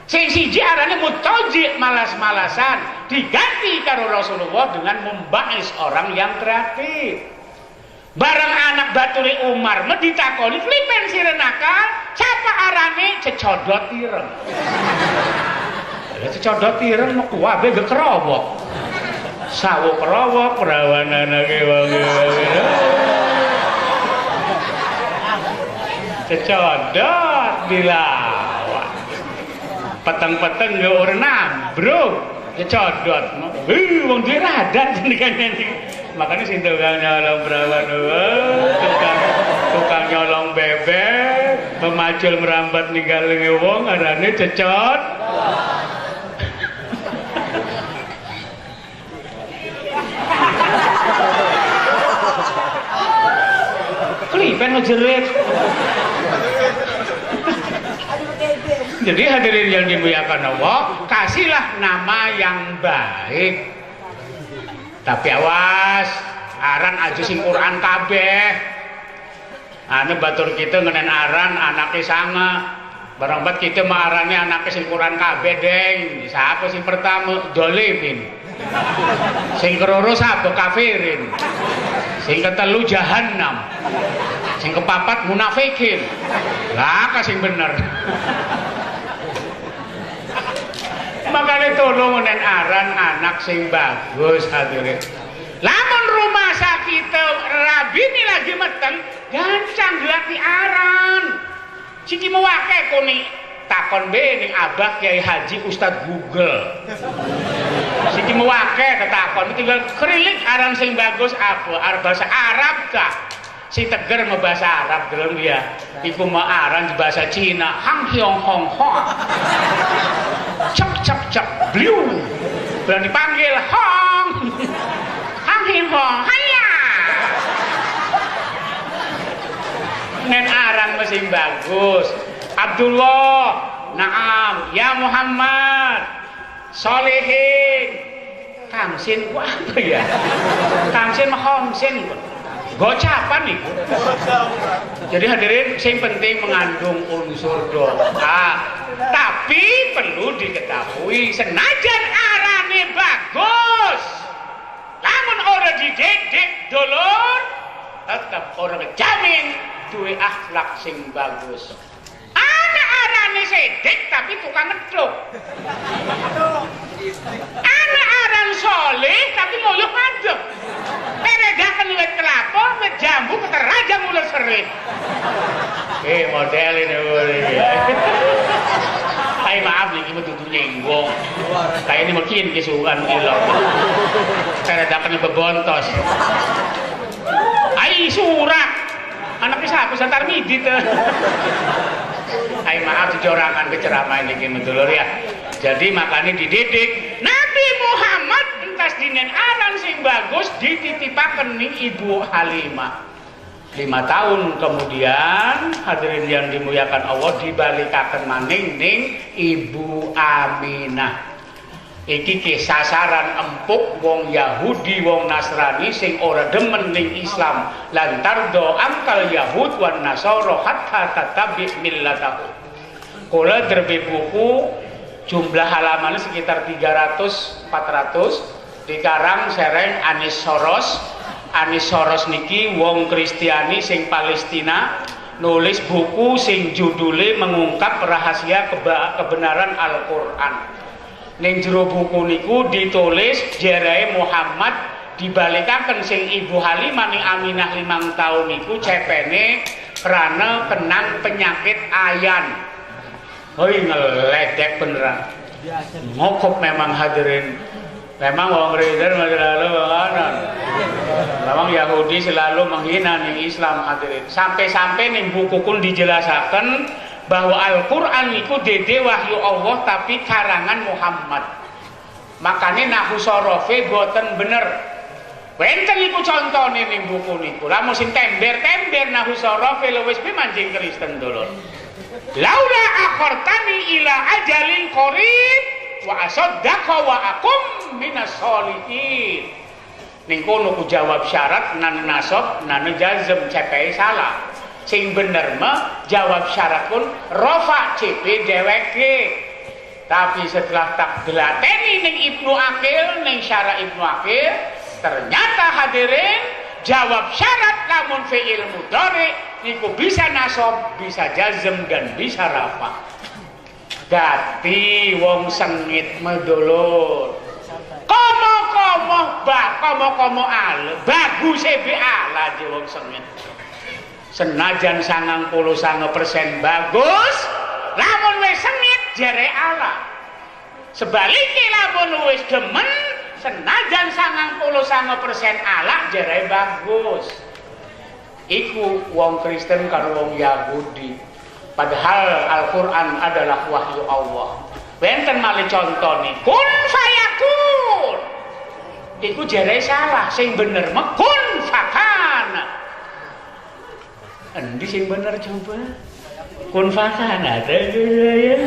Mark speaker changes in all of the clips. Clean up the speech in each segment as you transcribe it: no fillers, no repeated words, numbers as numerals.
Speaker 1: Sing siji arane mutaji, malas-malasan, diganti karo Rasulullah dengan membahas orang yang kreatif. Bareng anak baturi Umar ditakoni klipen sire nakal, siapa arane cecodot ireng. Ya cecodot ireng mau kuwabe ge kerowok. Sawo kerowok perawananake wangi. Cecodot dilawan. Peteng-peteng ge renang, bro. Cecodot. Wong duwe radan jenengan iki. Makanya sing tukang nyolong perawan, tukang nyolong bebek, pemacul merambat ninggalinge wong arane cecot. Klipen ngejerit. Jadi hadirin yang dimuliakan Allah, kasihlah nama yang baik. Tapi awas, aran aja sing Quran kabeh. Ane batur kita ngenen aran anake sanga. Barang bat kita mah arane anake sing Quran kabeh, Deng. Siapa sing pertama? Dolimin. Sing keloro sapa? Kafirin. Sing ketelu Jahannam. Sing kepapat munafikin. Lah ka sing bener. Makanya tolong ngenen aran anak sing bagus hadirin. Lamun rumah sakit rabi ini lagi meteng, gancang gelati aran. Siki mau wake kuni takon be ning abah Kiai Haji Ustadz Google. Siki mau wake ketakon tinggal krilik aran sing bagus apa? Arep bahasa Arab kah? Si teger mau bahasa Arab gelem ya. Iku mau aran bahasa Cina, Hang Hiong Hong Hong. Cep cep cep bliu. Bilang dipanggil Hong. Hang Hiong Hong, haya. Nen aran mesin bagus. Abdullah, naam, ya Muhammad, Solehin, Kamsin, wah apa ya? Kamsin mah Homsin, gocapan nih. Jadi hadirin, yang penting mengandung unsur doa. Tapi perlu diketahui, senajan arane bagus, namun orang dididik dulur, tetap orang kejamin duwe akhlak sing bagus. Anak arane sedek tapi tukang ngeduk. Anak aran soleh tapi ngoyo ngadep. Peredakan wit kelapa, wit jambu keteraja mulut serit. Model ini Hai maaf nih, ini tutup nyenggong. Kayak ini mungkin kesukaan ilang. Peredakan bebontos. Hai surak. Anaknya siapa? Santar midit. Hai maaf dijorangan keceramahan ini medulur ya. Jadi makanya dididik Nabi Muhammad entas dinen aran sing bagus dititipaken ning Ibu Halimah. 5 tahun kemudian hadirin yang dimuliakan Allah dibalikaken maning ning Ibu Aminah. Iki ke sasaran empuk wong Yahudi wong Nasrani sing ora demen ning Islam lantar do angkal Yahud wan Nasara hatta tatabi millatahu. Kula terbit buku jumlah halamannya sekitar 300-400 dikarang sereng Anis Soros niki wong Kristiani sing Palestina nulis buku sing judule mengungkap rahasia kebenaran Al-Qur'an. Ning jero buku niku ditulis jerahe Muhammad dibalikaken sing Ibu Halimah ning Aminah 5 tahun niku cepene krana kenang penyakit ayan. Hoi ngeledek beneran. Ngokop memang hadirin. Memang wong Kristen selalu menganan. Memang Yahudi selalu menghina ning Islam hadirin. Sampai-sampai ning buku kun dijelasaken bahwa Al-Quran itu dede wahyu Allah tapi karangan Muhammad. Makanya nahu sorofe boten bener. Wenten iku contohnya ning buku niku. Lamun sing tember-tember nahu sorofe lewis be manjing Kristen dulur. Laula akhartani ila ajalin qarib wa asaddaqa wa akum minas sholihin. Ning kono ku jawab syarat nan nasab nan jazm cepei salah. Sing bener mah jawab syarat pun rofa CP dheweke Tapi setelah tak dilateni ning Ibnu Aqil, ning syarah Ibnu Aqil, ternyata hadirin jawab syarat lamun fi'il mudhari niku bisa nasab, bisa jazm dan bisa rafa. Dadi wong sengit medulur. Komo al, bagus be ala di wong sengit. Senajan 99% bagus, lamun wis sengit jere ala. Sebaliknya lamun wis demen, senajan 99% ala jere bagus. Iku wong Kristen karo wong Yahudi. Padahal Al-Quran adalah wahyu Allah. Benten malih contoh nih, kun fayakun. Iku jere salah, sing bener mah kun fakana. Endi sing bener coba? Kun fakana ya.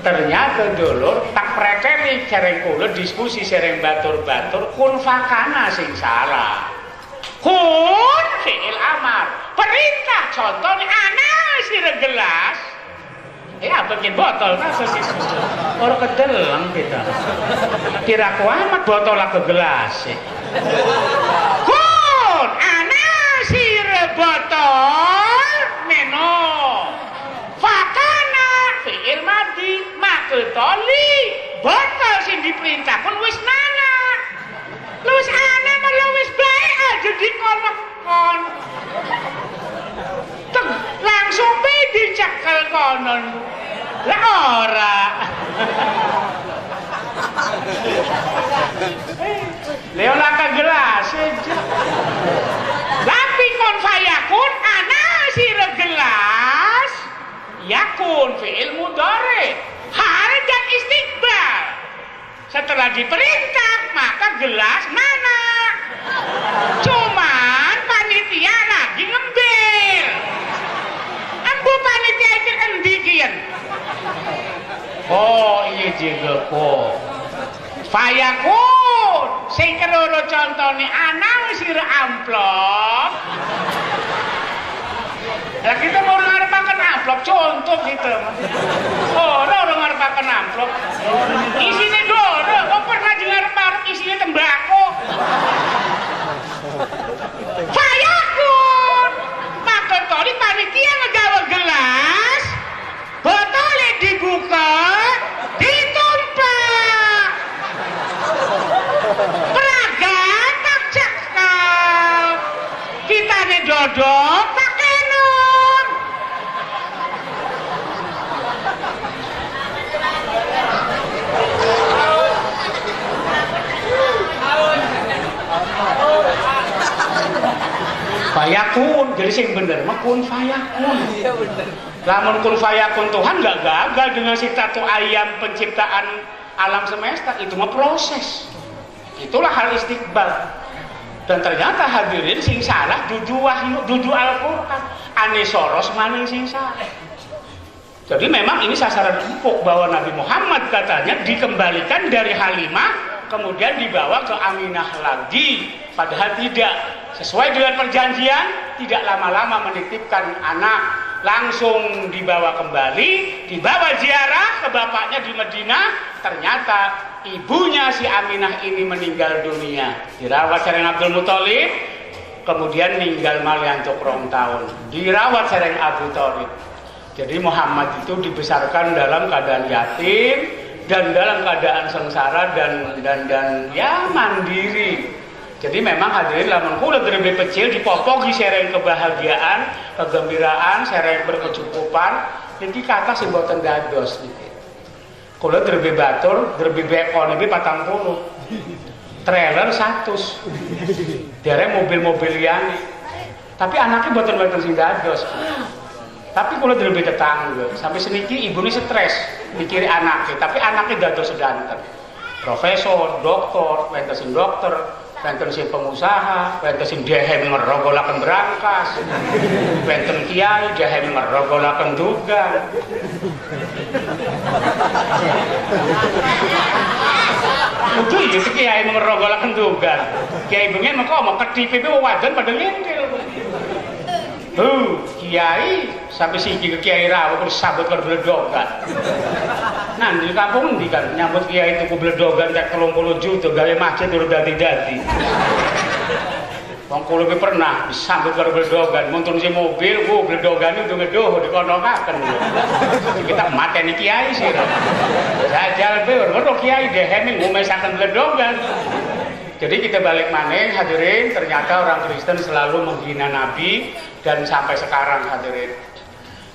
Speaker 1: Ternyata dulur tak prekeni sereng kula diskusi sereng batur-batur kun fakana sing salah. Kun fi'il amar. Perintah contohnya ana sira gelas. Bikin botol masa sih orang kedeleng kita. Kira amat botol ke gelas. Kun ana sira botol meno. Fakana fi'il madi maketoli botol sing diperintah kun wis nana. Lu wis ana malah wis bae aja dikon-kon. Langsung pe dicekel konon. Lah ora. Leo laka gelas aja. Tapi kon fayakun ana sira gelas yakun fi'il mudhari hal dan istiqbal. Setelah diperintah maka gelas mana? Cuman panitia lagi ngembil. Ambu panitia itu endi kian? Oh iya juga kok. Fayakun sing keloro contone ana sira amplop. Lah kita mau ngarepaken amplop contoh gitu. Oh, ora ngarepaken amplop. Isine doro, kok pernah ngarep-arep isine tembako. Fayakun. Maketoni panitia ngegawe gelas, botolnya dibuka, ditumpah. Peragan tak cekal. Kitane dodok tak kenun. Fayakun, jadi sing bener mah kun fayakun. Iya bener. Lamun kun fayakun Tuhan nggak gagal dengan sitatu ayam penciptaan alam semesta, itu mah proses. Itulah hal istiqbal. Dan ternyata hadirin sing salah dudu wahyu, dudu Al-Qur'an. Ane soros maning sing salah. Jadi memang ini sasaran empuk bahwa Nabi Muhammad katanya dikembalikan dari Halimah kemudian dibawa ke Aminah lagi. Padahal tidak. Sesuai dengan perjanjian, tidak lama-lama menitipkan anak, langsung dibawa kembali, dibawa ziarah ke bapaknya di Madinah. Ternyata ibunya si Aminah ini meninggal dunia, dirawat sareng Abdul Muthalib, kemudian meninggal maliantuk 2 tahun, dirawat sareng Abu Thalib. Jadi Muhammad itu dibesarkan dalam keadaan yatim dan dalam keadaan sengsara dan ya mandiri. Jadi memang hadirin lamun kula lebih kecil dipopogi sereng kebahagiaan, kegembiraan, sereng berkecukupan, niki kata sing boten dados niki. Kula lebih batur, lebih bekon iki 40. Trailer 100. Dereng mobil-mobil liyane. Tapi anaknya boten sing dados. Tapi kula lebih tetangga, sampai seniki ibune stres mikiri anaknya, tapi anaknya dados sedanten. Profesor, doktor, wenten dokter, wenten sing pengusaha, wenten sing dehem ngerogolaken brankas, wenten kiai dehem ngerogolaken dugan. Kudu ya si kiai ngerogolaken dugan. Kiai bengen mengko mau ketip itu wadon pada ngintil. Kiai sampai siki ke Kiai Rawuh terus sambut karo bledogan. Nah, di kampung ndi kan nyambut Kiai tuku bledogan tek 30 juta gawe masjid urut dadi-dadi. Wong kula ki pernah disambut karo bledogan, muntun si mobil, bledogan itu ngedoh dikonokaken. Kita mateni Kiai sih. Jajal be ora Kiai dehemi ngumesaken bledogan. Jadi kita balik maneh hadirin, ternyata orang Kristen selalu menghina Nabi dan sampai sekarang hadirin.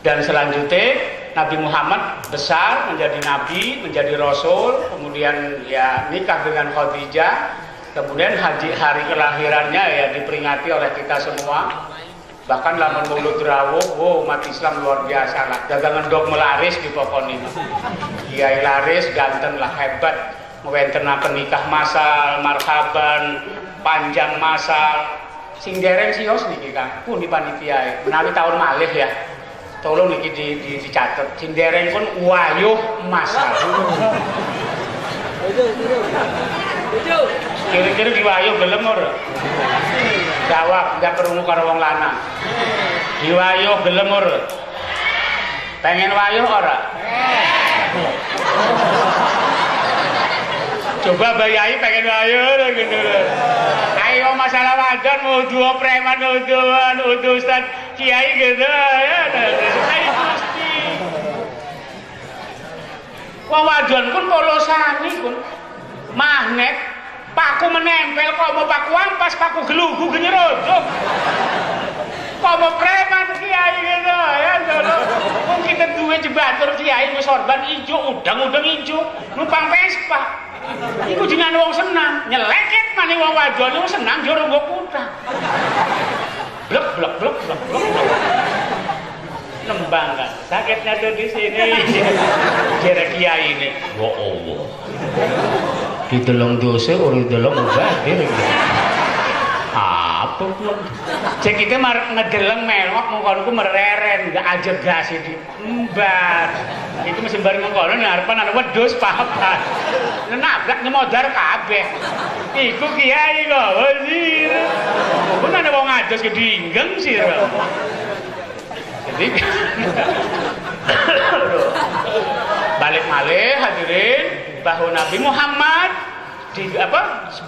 Speaker 1: Dan selanjutnya Nabi Muhammad besar menjadi Nabi, menjadi Rasul, kemudian ya nikah dengan Khadijah, kemudian hari kelahirannya ya diperingati oleh kita semua. Bahkan lamun Maulud Rawuh, umat Islam luar biasa lah. Dagangan dog melaris di pokok ini. Kiai laris, ganteng lah, hebat. Ngwentenaken nikah masal, marhaban, panjang masal. Sing dereng sios niki Kang, pun di panitia. Menawi tahun malih ya. Tolong niki dicatet. Sing dereng pun wayuh masal. Kira-kira diwayuh gelem ora? Jawab, enggak perlu karo wong lanang. Diwayuh gelem ora? Pengen wayuh ora? Coba bayai pengen wayuh gitu. Ayo masalah wadon nuduh preman nuduh ustaz kiai gitu ya. Ayo pasti. Wong wadon pun polosani pun magnet paku menempel kok mau paku ampas paku gelugu genyerodok. Kok mau preman kiai gitu ya. Wong kita duwe jebatur kiai wis sorban ijo udang-udang ijo numpang Vespa. Iku jenenge wong senang, nyeleket maning wong wadon wong senang jero nggo kutang. Blek blek blek blek blek. Nembang kan. Sakitnya tuh di sini. Jere kiai ini. Wa Allah. Didelong dosa ora didelong mubazir. Apa pun. Cek kita ngedeleng melok mengkono ku mereren, enggak ajegas iki. Embar. Itu mesti bareng mengkono ngarepan ana wedhus papat. Nabrak nyemodar kabeh. Iku kiai kok wazir. Kok ana wong adus kedinggeng sih. Jadi balik malih hadirin bahwa Nabi Muhammad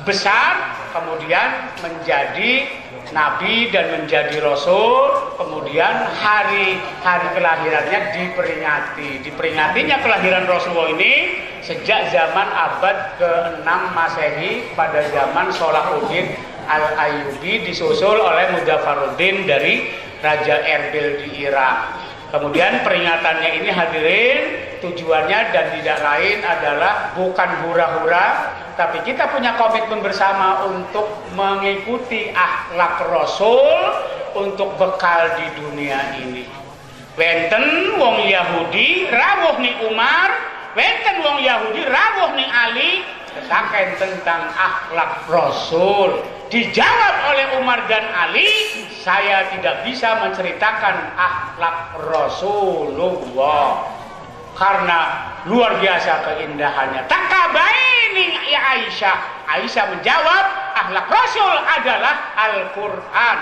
Speaker 1: besar kemudian menjadi Nabi dan menjadi Rasul, kemudian hari kelahirannya diperingatinya kelahiran Rasulullah ini sejak zaman abad ke-6 Masehi pada zaman Salahuddin Al-Ayyubi disusul oleh Mudzafaruddin dari Raja Erbil di Irak. Kemudian peringatannya ini hadirin tujuannya dan tidak lain adalah bukan hura-hura, tapi kita punya komitmen bersama untuk mengikuti akhlak Rasul untuk bekal di dunia ini. Wenten wong Yahudi rawuh ning Umar, wenten wong Yahudi rawuh ning Ali, kesaken tentang akhlak Rasul. Dijawab oleh Umar dan Ali, saya tidak bisa menceritakan akhlak Rasulullah karena luar biasa keindahannya. Takabaini ya Aisyah. Aisyah menjawab, akhlak Rasul adalah Al-Quran.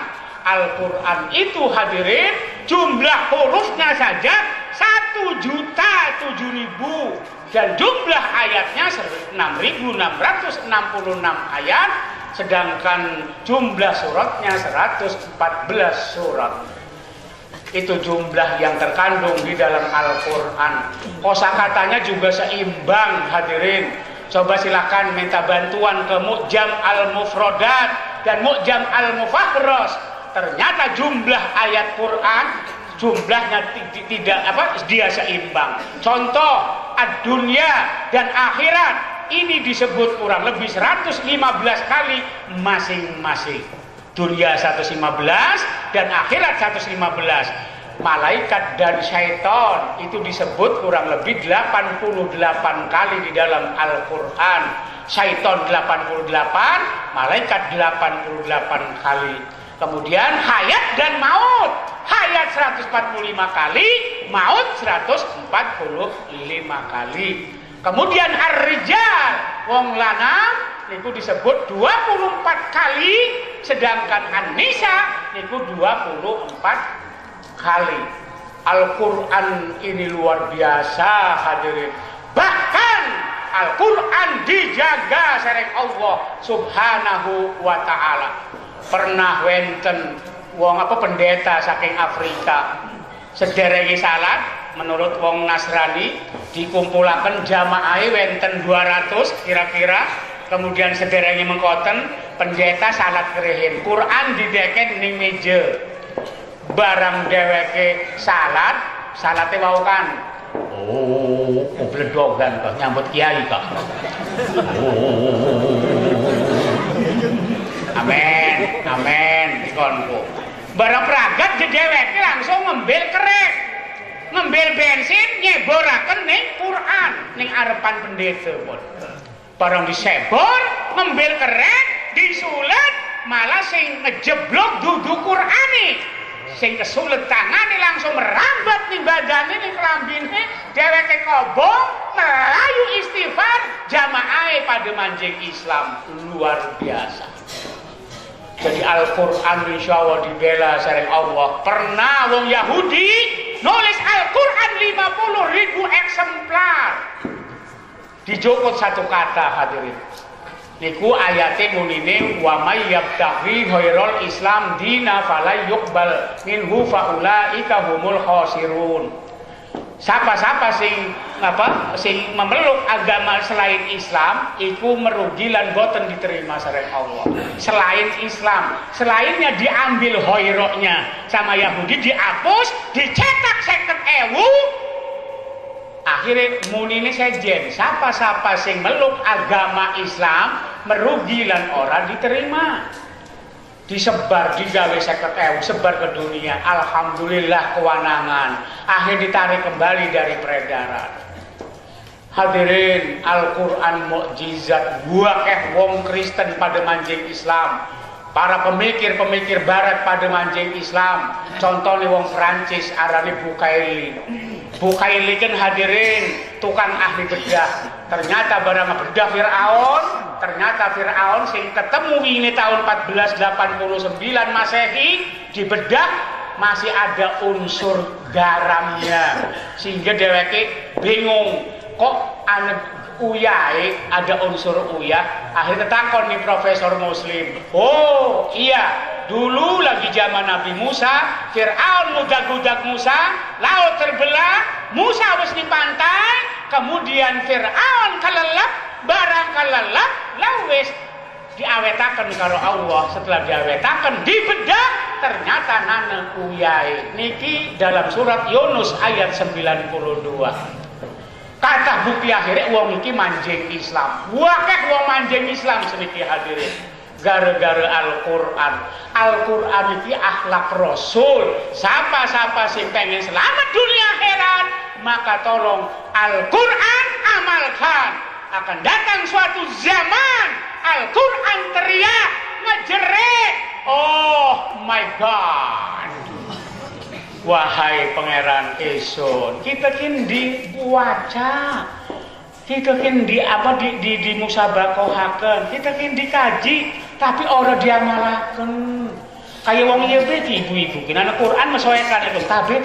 Speaker 1: Al-Quran itu hadirin jumlah hurufnya saja 1.007.000 dan jumlah ayatnya 6.666 ayat. Sedangkan jumlah suratnya 114 surat. Itu jumlah yang terkandung di dalam Al-Quran. Kosakatanya juga seimbang hadirin. Coba silakan minta bantuan ke Mu'jam Al-Mufradat dan Mu'jam Al-Mufahros. Ternyata jumlah ayat Quran jumlahnya tidak dia seimbang. Contoh ad-dunya dan akhirat ini disebut kurang lebih 115 kali masing-masing. Dunia 115 dan akhirat 115. Malaikat dan syaitan itu disebut kurang lebih 88 kali di dalam Al-Quran. Syaitan 88, malaikat 88 kali. Kemudian hayat dan maut. Hayat 145 kali, maut 145 kali. Kemudian ar-rijal, wong lanang niku disebut 24 kali, sedangkan an-nisa niku 24 kali. Al-Quran ini luar biasa hadirin. Bahkan Al-Quran dijaga sareng Allah subhanahu wa ta'ala. Pernah wenten wong pendeta saking Afrika sederenge salat menurut wong Nasrani dikumpulaken jamaah wenten 200 kira-kira, kemudian sederenge mengkoten pendeta salat kerehin Quran dideken ning meja barang dheweke salate wau kan bledhogan kok nyambut kiai kok amen dikonku barang pragat dheweke langsung ngembil bensin nyeboraken ning Quran ning arepan pendeta pun barang disebor ngembil kerek disulet malah sing ngejeblok dudu Qurane sing kesulet tangane langsung merambat ning badane ning klambine dheweke kobong melayu istighfar jamaahe pada manjing Islam luar biasa. Jadi Al-Quran insyaallah dibela sareng Allah. Pernah wong Yahudi nulis Al-Quran 50.000 eksemplar dijokot satu kata hadirin. Niku ayate munine wa may yabtaghi ghairal islam dina fala yuqbal minhu faulaika humul khasirun. Siapa sing memeluk agama selain Islam iku merugi lan boten diterima sareng Allah. Selain Islam, selainnya diambil hoiroknya sama Yahudi dihapus, dicetak 50.000. Akhirnya munine sejen siapa sing meluk agama Islam merugi lan ora diterima. Disebar digawe 50.000 sebar ke dunia. Alhamdulillah kewanangan akhir ditarik kembali dari peredaran. Hadirin, Al-Quran mukjizat buakeh wong Kristen pada manjing Islam, para pemikir barat pada manjing Islam. Contohnya wong Prancis arane Bukaili kan hadirin tukang ahli bedah. Ternyata barang bedah Firaun sing ketemu ini tahun 1489 Masehi dibedah masih ada unsur garamnya sehingga dheweke bingung kok uyahe ada unsur uyah. Akhirnya takon nih profesor muslim, oh iya dulu lagi zaman Nabi Musa Firaun mudag-mudag Musa, laut terbelah, Musa wis di pantai, kemudian Firaun kalelep, barang kalelep lawis diawetaken karo Allah. Setelah diawetaken dibedah ternyata nane uyai. Niki dalam surat Yunus ayat 92. Kata bukti akhirnya wong iki manjing Islam. Wakeh wong manjing Islam seniki hadirin. Gara-gara Al-Quran. Al-Quran iki akhlak Rasul. Siapa sing pengen selamat dunia akhirat, maka tolong Al-Quran amalkan. Akan datang suatu zaman Al-Quran teriak, ngejerit, oh my God, wahai pangeran Esun, kita kini diwaca, kita kini di musabakohaken, kita kini dikaji, tapi orang diamalaken. Kayak wong iya beki ibu-ibu, kena Al-Quran mesoekan itu, tabe.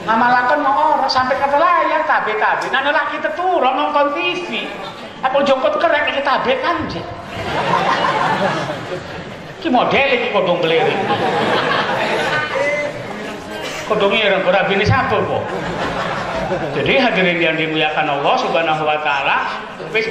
Speaker 1: Ngamalakan mau orang sampai kata layar tabe. Nana laki teturun nonton TV. Apa jongkot kerek iki tabe kan je. Ki model iki kodong beleri. Kodong ireng ora bini sampul kok. Jadi hadirin yang dimuliakan Allah Subhanahu wa taala, wis